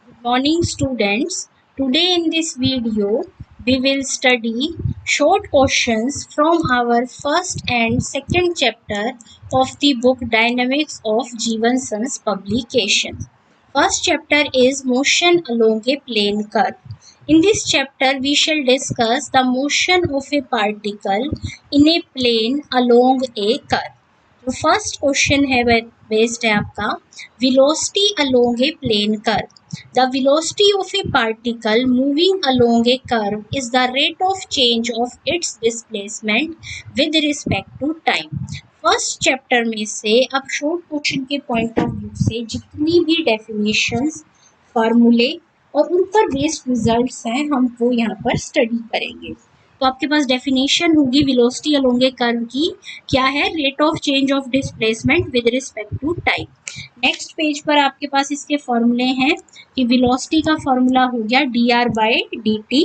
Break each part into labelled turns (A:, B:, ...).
A: Good morning, students. Today in this video, we will study short questions from our first and second chapter of the book Dynamics of Jeevan San's publication. First chapter is Motion Along a Plane Curve. In this chapter, we shall discuss the motion of a particle in a plane along a curve. तो first question है based है आपका velocity along a plane curve. The velocity of a particle moving along a curve is the rate of change of its displacement with respect to time. First chapter में से अब short question के point of view से जितनी भी definitions फार्मूले और उन पर बेस्ड रिजल्ट्स हैं हम वो यहाँ पर स्टडी करेंगे. तो आपके पास डेफिनेशन होगी वेलोसिटी अलोंग ए कर्व की, क्या है, rate of change of displacement with respect to time. Next page पर आपके पास इसके फॉर्मूले हैं कि वेलोसिटी का फॉर्मूला हो गया dr/dt.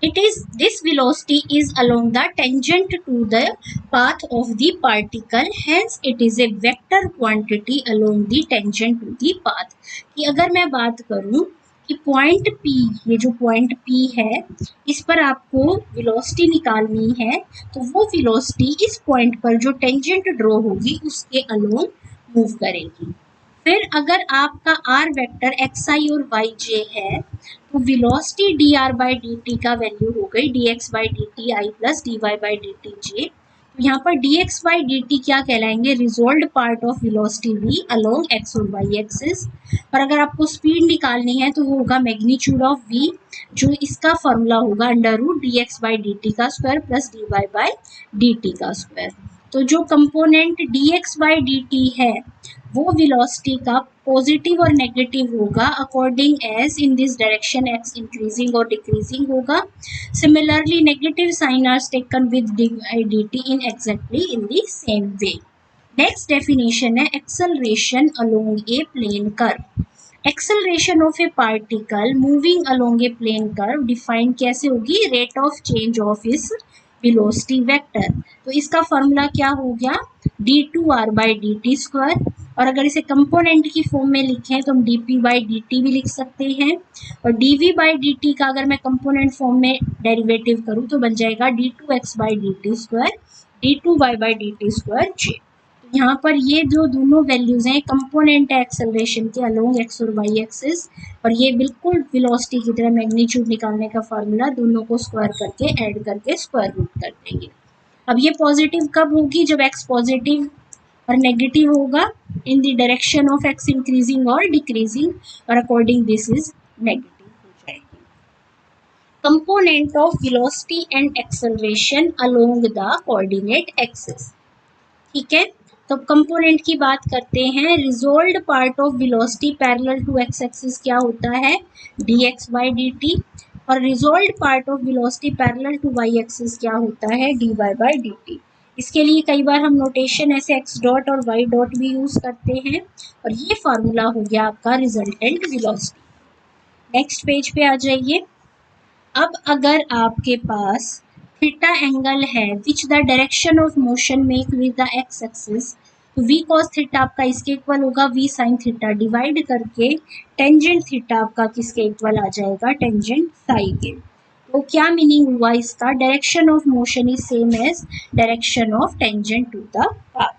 A: It is this velocity is along the tangent to the path of the particle, hence it is a vector quantity along the tangent to the path. कि अगर मैं बात करूं कि पॉइंट P, ये जो पॉइंट P है इस पर आपको वेलोसिटी निकालनी है, तो वो वेलोसिटी इस पॉइंट पर जो टेंजेंट ड्रॉ होगी उसके अलोंग मूव करेगी. फिर अगर आपका आर वेक्टर एक्स आई और वाई जे है तो velocity D R by D T का वैल्यू हो गई D X by D T I plus D Y by D T J. तो यहाँ पर D X by D T क्या कहलाएंगे, resolved part of velocity V along X और Y axis. और अगर आपको स्पीड निकालनी है तो वो होगा मैग्नीट्यूड ऑफ वी, जो इसका फॉर्मूला होगा under root D X by D T का square plus D Y by D T का स्क्वायर. तो जो component D X by D T है वो वेलोसिटी का पॉजिटिव और नेगेटिव होगा according as in this direction X increasing और डिक्रीजिंग होगा. Similarly negative sign are taken with D T in exactly in the same way. Next definition है acceleration along a plane curve. Acceleration of a particle moving along a plane curve define कैसे होगी, rate of change of इस velocity vector. तो इसका formula क्या हो गया, d two r by D T square. और अगर इसे कंपोनेंट की फॉर्म में लिखें तो हम d p by D t भी लिख सकते हैं. और d v by D T का अगर मैं कंपोनेंट फॉर्म में डेरिवेटिव करूँ तो बन जाएगा D two X by D T square D two Y by D T square J. यहाँ पर ये जो दोनों वैल्यूज हैं कंपोनेंट है एक्सेलरेशन के अलोंग एक्स और वाई एक्सिस, और ये बिल्कुल वेलोसिटी की तरह मैग्नीट्यूड निकालने का फार्मूला, दोनों को स्क्वायर करके ऐड करके स्क्वायर रूट कर देंगे. अब ये पॉजिटिव कब होगी, जब एक्स पॉजिटिव और नेगेटिव होगा in the direction of X increasing और डिक्रीजिंग, और अकॉर्डिंग दिस इज नेगेटिव हो जाएगी. Component of velocity and acceleration along the coordinate axis. ठीक है, तो कंपोनेंट की बात करते हैं. Resolved part of velocity parallel to X axis क्या होता है, D X by D T. और resolved part of velocity parallel to Y axis क्या होता है, D Y by D T. इसके लिए कई बार हम नोटेशन ऐसे एक्स डॉट और वाई डॉट भी यूज करते हैं, और ये फार्मूला हो गया आपका रिजल्टेंट वेलोसिटी. नेक्स्ट पेज पे आ जाइए. अब अगर आपके पास थीटा एंगल है which the direction of motion make with the x axis, तो वी कॉस थीटा आपका इसके इक्वल होगा वी साइन थीटा डिवाइड करके टेंजेंट थीटा आपका किसके इक्वल आ जाएगा, टेंजेंट साई के. तो क्या मीनिंग हुआ इसका, direction of motion is same as direction of tangent to the path.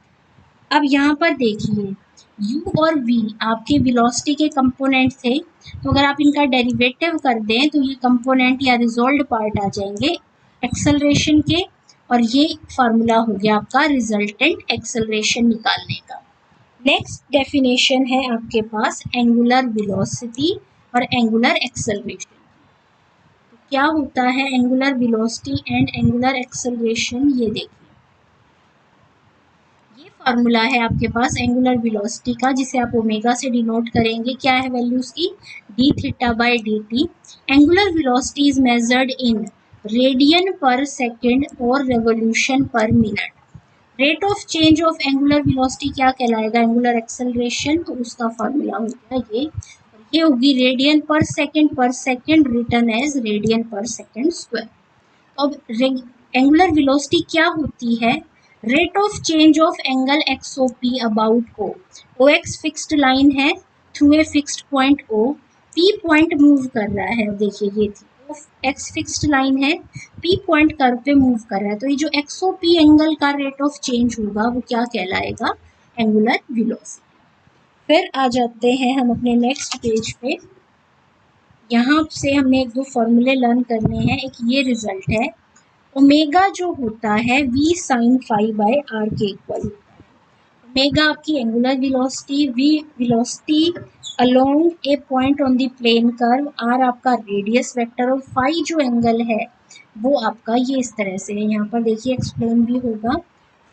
A: अब यहाँ पर देखिए u और v आपके वेलोसिटी के कंपोनेंट थे, तो अगर आप इनका डेरिवेटिव कर दें तो ये कंपोनेंट या रिजोल्व्ड पार्ट आ जाएंगे एक्सेलरेशन के, और ये फार्मूला हो गया आपका रिजल्टेंट एक्सेलरेशन निकालने का. नेक्स्ट डेफिनेशन है आपके पास एंगुलर वेलोसिटी और एंगुलर एक्सेलरेशन. तो क्या होता है angular velocity and angular acceleration, ये देखिए फार्मूला है आपके पास एंगुलर वेलोसिटी का, जिसे आप ओमेगा से डिनोट करेंगे. क्या है वैल्यूज की, D theta by D T. Angular velocity is measured in radian per second और रेवोल्यूशन पर minute. Rate of change of angular velocity क्या कहलाएगा, एंगुलर एक्सेलरेशन. तो उसका फार्मूला होगा ये होगी radian per second return as radian per second square. अब एंगुलर वेलोसिटी क्या होती है, rate of change of angle X O P about O. O X fixed line है through a fixed point O. P point move कर रहा है, देखिए ये थी एक्स फिक्स्ड लाइन है, पी पॉइंट कर्व पे मूव कर रहा है, तो ये जो एक्सओ पी एंगल का रेट ऑफ चेंज होगा वो क्या कहलाएगा, एंगुलर वेलोसिटी। फिर आ जाते हैं हम अपने नेक्स्ट पेज पे। यहाँ से हमने एक दो फॉर्मूले लर्न करने हैं। एक ये रिजल्ट है, ओमेगा जो होता है v sine phi by r के इक्वल। ओमेगा आपकी angular velocity, v velocity along a point on the plane curve, r आपका रेडियस वेक्टर और फाई जो एंगल है वो आपका ये इस तरह से है। यहाँ पर देखिए एक्सप्लेन भी होगा।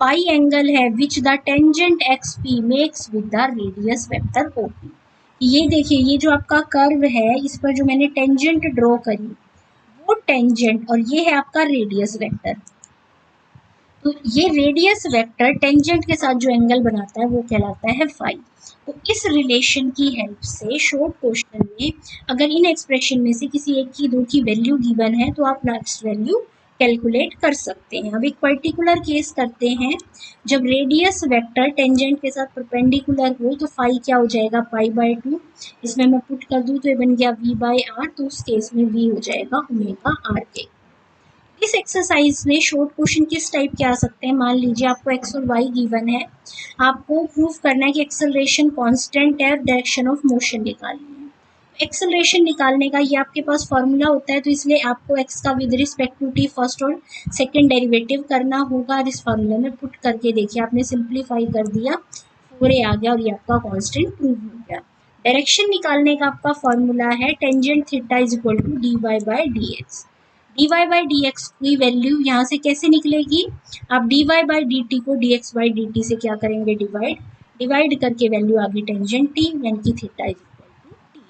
A: फाई एंगल है which the tangent X P makes with the radius vector O P. ये देखिए ये जो आपका कर्व है इस पर जो मैंने टेंजेंट ड्रॉ करी वो टेंजेंट और ये है आपका रेडियस वेक्टर। तो ये रेडियस वेक्टर टेंजेंट के साथ जो एंगल बनाता है वो कहलाता है फाई। तो इस रिलेशन की हेल्प से शॉर्ट क्वेश्चन में अगर इन एक्सप्रेशन में से किसी एक की दो की वैल्यू गिवन है तो आप नेक्स्ट वैल्यू कैलकुलेट कर सकते हैं। अब एक पर्टिकुलर केस करते हैं, जब रेडियस वेक्टर टेंजेंट के साथ परपेंडिकुलर हो तो फाई क्या हो जाएगा, पाई बाय 2। इसमें मैं पुट कर दूं तो ये बन गया वी बाय आर, तो उस केस में वी हो जाएगा ओमेगा आर के। इस एक्सरसाइज में शॉर्ट क्वेश्चन किस टाइप के आ सकते हैं, मान लीजिए आपको एक्स और वाई गिवन है, आपको प्रूव करना है कि एक्सेलरेशन कांस्टेंट है, डायरेक्शन ऑफ मोशन निकालनी है। एक्सेलरेशन निकालने का ये आपके पास फॉर्मूला होता है, तो इसलिए आपको एक्स का with respect to t first और सेकंड डेरिवेटिव करना होगा। और इस फॉर्मूले में पुट करके देखिए आपने सिंप्लीफाई कर दिया, 4a आ गया और ये आपका कांस्टेंट प्रूव हो गया। डायरेक्शन निकालने का आपका फॉर्मूला है tangent theta is equal to D Y by D X. D Y by D X की वैल्यू यहाँ से कैसे निकलेगी, आप D Y by D T को D X by D T से क्या करेंगे, डिवाइड करके वैल्यू आ गई टेंजेंट टी, यानी कि theta is equal to t.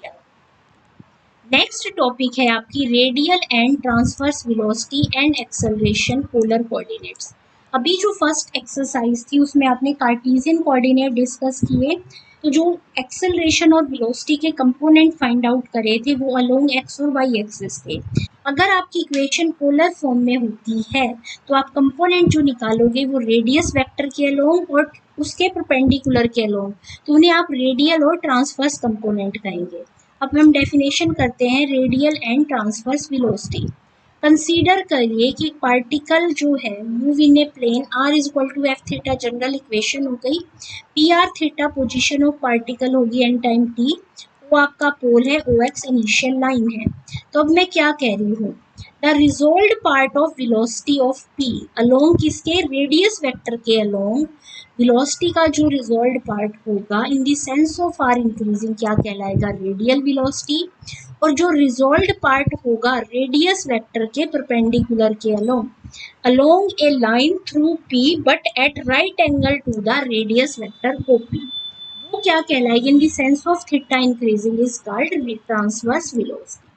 A: Next topic है आपकी radial and transverse velocity and acceleration polar coordinates. अभी जो फर्स्ट एक्सरसाइज थी उसमें आपने कार्टेशियन कोऑर्डिनेट डिस्कस किए, तो जो एक्सेलरेशन और वेलोसिटी के कंपोनेंट फाइंड आउट करे थे वो अलोंग एक्स और वाई एक्सिस थे। अगर आपकी इक्वेशन पोलर फॉर्म में होती है तो आप कंपोनेंट जो निकालोगे वो रेडियस वेक्टर के अलोंग और उसके परपेंडिकुलर के अलोंग, तो उन्हें आप रेडियल और ट्रांसवर्स कंपोनेंट कहेंगे। अब हम डेफिनेशन करते हैं radial and transverse velocity. Consider करिए कि पार्टिकल जो है move in a plane r is equal to f theta, general equation हो गई। P r theta position of particle होगी एन टाइम टी, वो आपका पोल है, ओ एक्स इनिशियल लाइन है। तो अब मैं क्या कह रही हूँ, the resolve part of velocity of P along किसके, रेडियस वेक्टर के अलोंग वेलोसिटी का जो रिजोल्व पार्ट होगा in the sense of R increasing क्या कहलाएगा, रेडियल वेलोसिटी। और जो रिजोल्व पार्ट होगा रेडियस वेक्टर के परपेंडिकुलर के along a line through P but at right angle to the radius vector O P, वो क्या कहलाएगी, in the sense of theta increasing is called transverse velocity.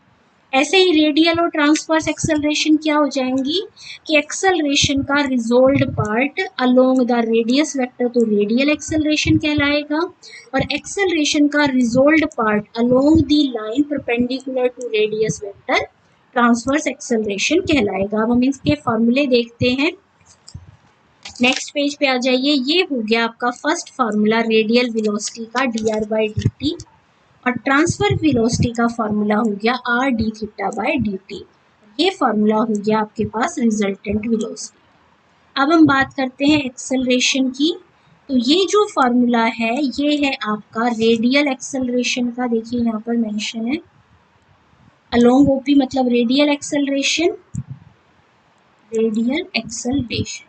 A: ऐसे ही रेडियल और transverse acceleration क्या हो जाएंगी कि एक्सेलरेशन का resolve part along the radius vector तो रेडियल एक्सेलरेशन कहलाएगा, और एक्सेलरेशन का resolve part along the line perpendicular to radius vector transverse acceleration कहलाएगा। अब हम इसके फॉर्मूले देखते हैं, नेक्स्ट पेज पे आ जाइए। ये हो गया आपका फर्स्ट फार्मूला रेडियल वेलोसिटी का D R by D T, और ट्रांसफर वेलोसिटी का फार्मूला हो गया R D theta by D T. ये फार्मूला हो गया आपके पास रिजल्टेंट वेलोसिटी। अब हम बात करते हैं एक्सेलरेशन की, तो ये जो फार्मूला है ये है आपका रेडियल एक्सेलरेशन का, देखिए यहाँ पर मेंशन है अलोंग ओपी मतलब रेडियल एक्सेलरेशन, रेडियल एक्सेलरेशन।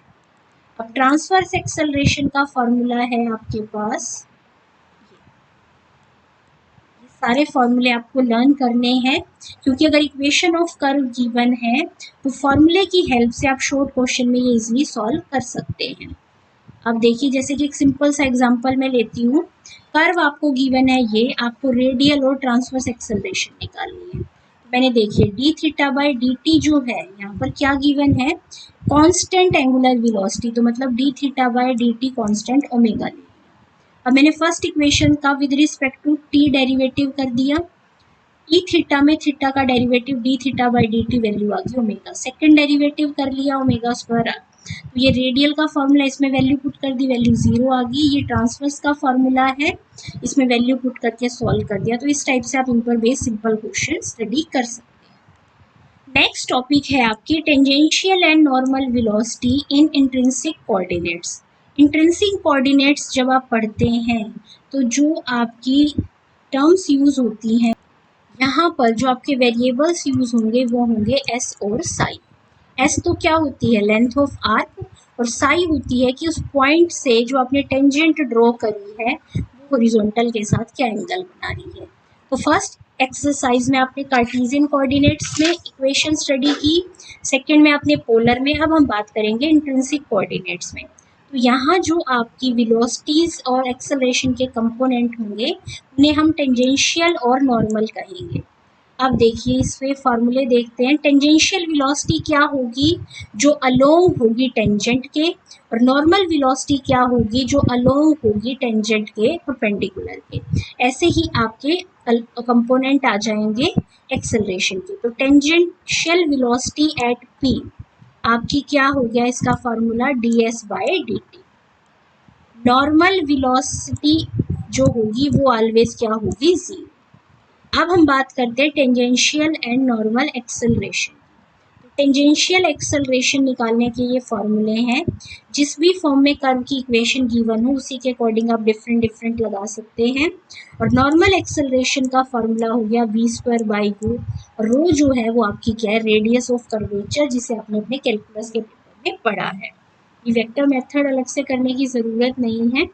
A: अब ट्रांसवर्स एक्सेलरेशन का फॉर्मूला है आपके पास, ये सारे फॉर्मूले आपको लर्न करने हैं, क्योंकि अगर इक्वेशन ऑफ कर्व गिवन है तो फॉर्मूले की हेल्प से आप शॉर्ट क्वेश्चन में ये इजीली सॉल्व कर सकते हैं। अब देखिए जैसे कि एक सिंपल सा एग्जांपल मैं लेती हूँ, कर्व आपको गिवन है, ये आपको रेडियल और ट्रांसवर्स एक्सेलरेशन निकालनी है। मैंने देखिए D theta by D T जो है यहाँ पर क्या गिवन है, कांस्टेंट एंगुलर वेलोसिटी, तो मतलब D theta by D T constant omega ले। अब मैंने फर्स्ट इक्वेशन का with respect to T derivative कर दिया, ई थीटा में थीटा का derivative D theta by D T value आ गई ओमेगा, सेकेंड डेरिवेटिव कर लिया ओमेगा स्क्वायर तो ये रेडियल का फॉर्मूला, इसमें वैल्यू पुट कर दी, वैल्यू 0 आ गई। ये ट्रांसवर्स का फॉर्मूला है, इसमें वैल्यू पुट करके सॉल्व कर दिया। तो इस टाइप से आप इन पर बेस्ड सिंपल क्वेश्चन स्टडी कर सकते हैं। नेक्स्ट टॉपिक है आपकी tangential and normal velocity in intrinsic coordinates. Intrinsic coordinates जब आप पढ़ते हैं तो जो आपकी टर्म्स यूज होती हैं, यहाँ पर जो आपके वेरिएबल्स यूज होंगे वो होंगे एस और साई। एस तो क्या होती है, लेंथ ऑफ आर्क, और साई होती है कि उस पॉइंट से जो आपने टेंजेंट ड्रॉ करी है वो हॉरिजॉन्टल के साथ क्या एंगल बना रही है। तो फर्स्ट एक्सरसाइज में आपने कार्टेशियन कोऑर्डिनेट्स में इक्वेशन स्टडी की, सेकंड में आपने पोलर में, अब हम बात करेंगे इंट्रिंसिक कोऑर्डिनेट्स में। तो यहाँ जो आपकी वेलोसिटीज और एक्सेलरेशन के कंपोनेंट होंगे उन्हें हम टेंजेंशियल और नॉर्मल कहेंगे। अब देखिए इसमें फॉर्मूले देखते हैं। टेंजेंशियल वेलोसिटी क्या होगी, जो अलोंग होगी टेंजेंट के, और नॉर्मल वेलोसिटी क्या होगी, जो अलोंग होगी टेंजेंट के परपेंडिकुलर के। ऐसे ही आपके कंपोनेंट आ जाएंगे एक्सेलरेशन के। तो टेंजेंशियल वेलोसिटी एट पी आपकी क्या हो गया, इसका फॉर्मूला ds/dt। नॉर्मल वेलोसिटी जो होगी वो ऑलवेज क्या होगी, 0। अब हम बात करते हैं tangential and normal acceleration. Tangential acceleration निकालने के ये फॉर्मूले हैं। जिस भी फॉर्म में कर्व की इक्वेशन गिवन हो उसी के अकॉर्डिंग आप डिफरेंट डिफरेंट लगा सकते हैं। और नॉर्मल एक्सेलरेशन का फॉर्मूला हो गया v²/u। रो जो है वो आपकी क्या है, रेडियस ऑफ कर्वेचर, जिसे आपने अपने कैलकुलस के पेपर में पढ़ा है। ये वेक्टर मेथड अलग से करने की ज़रूरत नहीं है।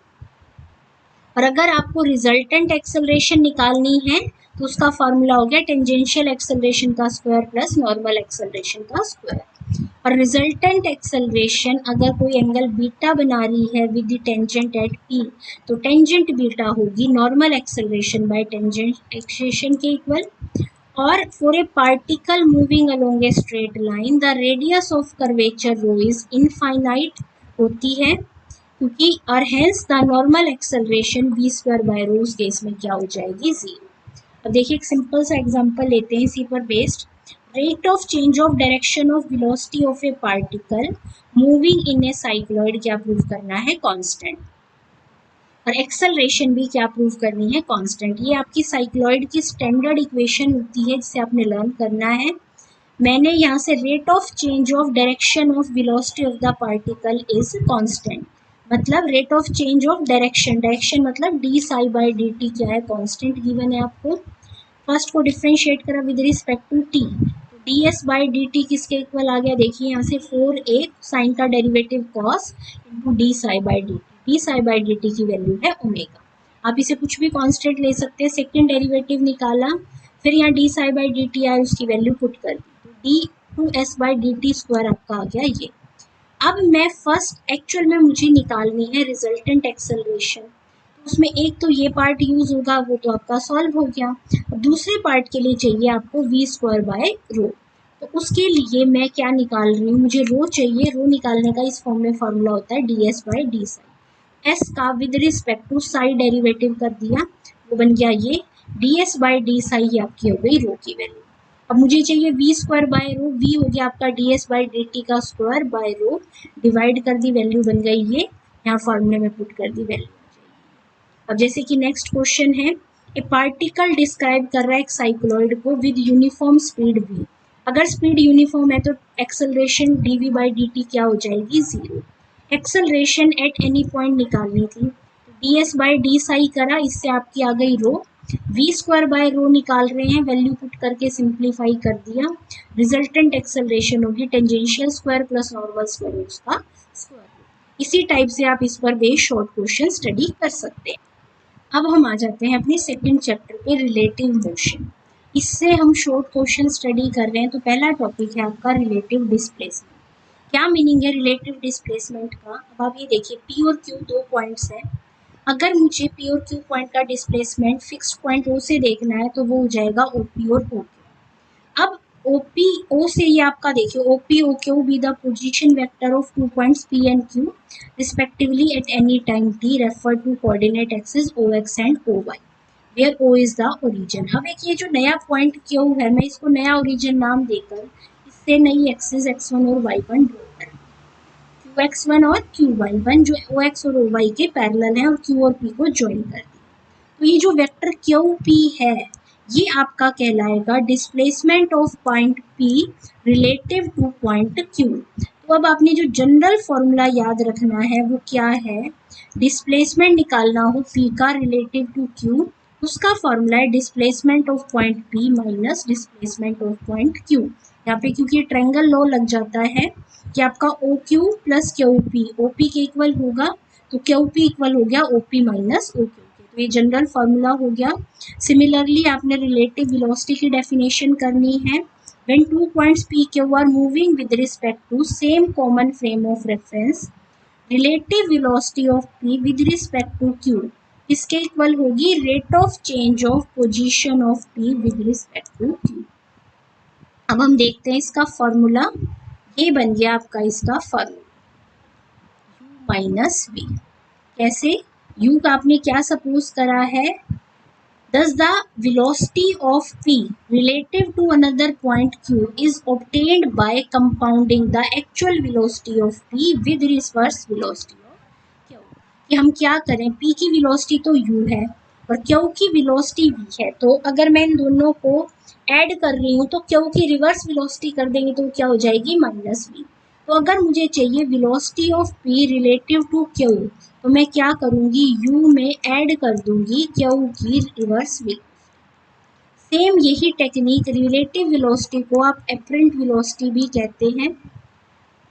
A: और अगर आपको रिजल्टेंट एक्सेलरेशन निकालनी है तो उसका फॉर्मूला हो गया टेंजेंशियल एक्सेलरेशन का स्क्वायर प्लस नॉर्मल एक्सेलरेशन का स्क्वायर। और रिजल्टेंट एक्सेलरेशन अगर कोई एंगल बीटा बना रही है with the tangent at P, तो टेंजेंट बीटा होगी normal acceleration by tangent acceleration के इक्वल। और for a particle moving along a straight line the radius of curvature rho is infinite होती है, क्योंकि और hence the normal acceleration v²/ρ उस case में क्या हो जाएगी, 0। अब देखिए एक सिंपल सा एग्जांपल लेते हैं इसी पर based. Rate of change of direction of velocity of a particle moving in A cycloid क्या प्रूव करना है, कांस्टेंट। और एक्सेलरेशन भी क्या प्रूव करनी है, कांस्टेंट। ये आपकी साइक्लॉइड की स्टैंडर्ड इक्वेशन होती है जिसे आपने लर्न करना है। मैंने यहाँ से rate of change of direction of velocity of the particle is constant, मतलब rate of change of direction, direction मतलब d/dt क्या है, कांस्टेंट गिवन है आपको। फर्स्ट को डिफरेंशिएट करा विद रिस्पेक्ट टू t, तो ds/dt किसके इक्वल आ गया, देखिए यहाँ से 4a साइन का derivative cos into d/dt। d/dt की वैल्यू है ओमेगा। आप इसे कुछ भी कांस्टेंट ले सकते हैं। सेकेंड डेरिवेटिव निकाला, फिर यहाँ d/dt आया, उसकी वैल्यू पुट कर दी, तो d2s/dt² आपका आ गया ये। अब मैं फर्स्ट एक्चुअल में मुझे निकालनी है रिजल्टेंट एक्सेलरेशन, तो उसमें एक तो ये पार्ट यूज होगा, वो तो आपका सॉल्व हो गया। और दूसरे पार्ट के लिए चाहिए आपको v²/ρ, तो उसके लिए मैं क्या निकाल रही हूँ, मुझे रो चाहिए। रो निकालने का इस फॉर्म में फॉर्मूला होता है ds/d साई। एस का with respect to psi derivative कर दिया, वो बन गया ये ds/d साई, आपकी हो गई रो की वैल्यू। अब मुझे चाहिए v²/ρ, v हो गया आपका ds/dt का स्क्वायर बाय रो, डिवाइड कर दी, वैल्यू बन गई ये, यहाँ फॉर्मूले में पुट कर दी, वैल्यू। अब जैसे कि नेक्स्ट क्वेश्चन है, ए पार्टिकल डिस्क्राइब कर रहा है एक साइक्लॉइड को विद यूनिफॉर्म स्पीड v। अगर स्पीड यूनिफॉर्म है तो एक्सेलरेशन dv/dt क्या हो जाएगी, 0। एक्सेलरेशन एट एनी पॉइंट निकालनी थी, ds/d साई करा, इससे आपकी आ गई रो। v²/ρ निकाल रहे हैं, वैल्यू पुट करके सिंप्लीफाई कर दिया। रिजल्टेंट एक्सेलरेशन होगी tangential square plus normal square उसका स्क्वायर। इसी टाइप से आप इस पर बेस्ड शॉर्ट क्वेश्चन स्टडी कर सकते हैं। अब हम आ जाते हैं अपने सेकंड चैप्टर पे, रिलेटिव मोशन। इससे हम शॉर्ट क्वेश्चन स्टडी कर रहे हैं। तो पहला टॉपिक है आपका रिलेटिव डिस्प्लेसमेंट। क्या मीनिंग है रिलेटिव डिस्प्लेसमेंट का, अब आप ये देखिए P और Q दो पॉइंट्स हैं। अगर मुझे P और Q पॉइंट का डिस्प्लेसमेंट फिक्स्ड पॉइंट O से देखना है तो वो हो जाएगा OP और OQ। अब OP O से ये आपका देखिए OP OQ be the position vector of 2 points P and Q respectively at any time t refer to coordinate axis OX and OY where O is the origin। अब एक ये जो नया पॉइंट Q है, मैं इसको नया ओरिजिन नाम देकर इससे नई एक्सिस X1 और Y1 ड्रॉ कर, QX1 और QY1 जो OX और OY के पैरेलल हैं और Q और P को ज्वाइन कर दिया। तो ये जो वेक्टर QP है ये आपका कहलाएगा displacement of point P relative two point Q। तो अब आपने जो जनरल फॉर्मूला याद रखना है वो क्या है, डिस्प्लेसमेंट निकालना हो P का रिलेटिव टू Q, उसका फॉर्मूला है displacement of point P minus displacement of point Q। यहाँ पे क्योंकि ट्रायंगल लॉ लग जाता है कि आपका OQ प्लस QP OP के इक्वल होगा, तो QP इक्वल हो गया OP माइनस OQ। तो ये जनरल फार्मूला हो गया। सिमिलरली आपने रिलेटिव वेलोसिटी की डेफिनेशन करनी है। When two points P Q are moving with respect to same common frame of reference, relative velocity of P with respect to Q इसके equal होगी rate of change of position of P with respect to Q। अब हम देखते हैं इसका formula, ये बन गया आपका इसका फॉर्मूला U माइनस V। कैसे? U का आपने क्या सपोज करा है, thus the velocity of P relative to another point Q is obtained by compounding the actual velocity of P with reverse velocity of Q। कि हम क्या करें, P की वेलोसिटी तो U है और Q की वेलोसिटी V है, तो अगर मैं इन दोनों को ऐड कर रही हूँ तो Q की रिवर्स वेलोसिटी कर देंगे तो क्या हो जाएगी माइनस V। तो अगर मुझे चाहिए velocity of P relative to Q तो मैं क्या करूँगी, U में ऐड कर दूंगी Q की रिवर्स वेलोसिटी। सेम यही टेक्निक रिलेटिव वेलोसिटी को आप एपरेंट वेलोसिटी भी कहते हैं।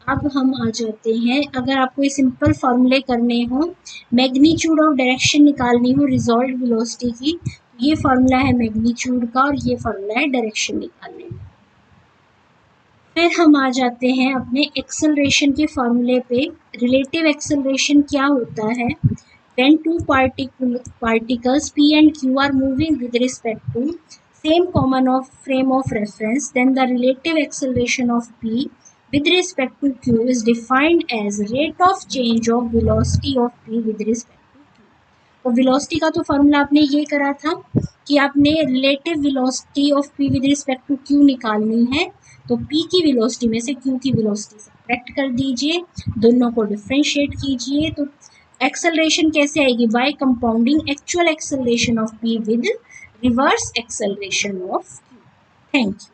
A: अब हम आ जाते हैं, अगर आपको ये सिंपल फॉर्मूले करने हो, मैग्नीट्यूड ऑफ डायरेक्शन निकालनी हो रिजॉल्व वेलोसिटी की, ये फॉर्मूला है मैग्नीट्यूड का और ये फॉर्मूला है डायरेक्शन निकालने में। फिर हम आ जाते हैं अपने एक्सेलरेशन के फॉर्मूले पे। रिलेटिव एक्सेलरेशन क्या होता है, when two particles P and Q are moving with respect to same common of frame of reference, then the relative acceleration of P with respect to Q is defined as rate of change of velocity of P with respect to Q। तो velocity का तो formula आपने ये करा था कि आपने relative velocity of P with respect to Q निकालनी है, तो P की वेलोसिटी में से Q की वेलोसिटी सब्ट्रैक्ट कर दीजिए, दोनों को डिफरेंशिएट कीजिए, तो एक्सेलरेशन कैसे आएगी, by compounding actual acceleration of P with reverse acceleration of Q। Thank you.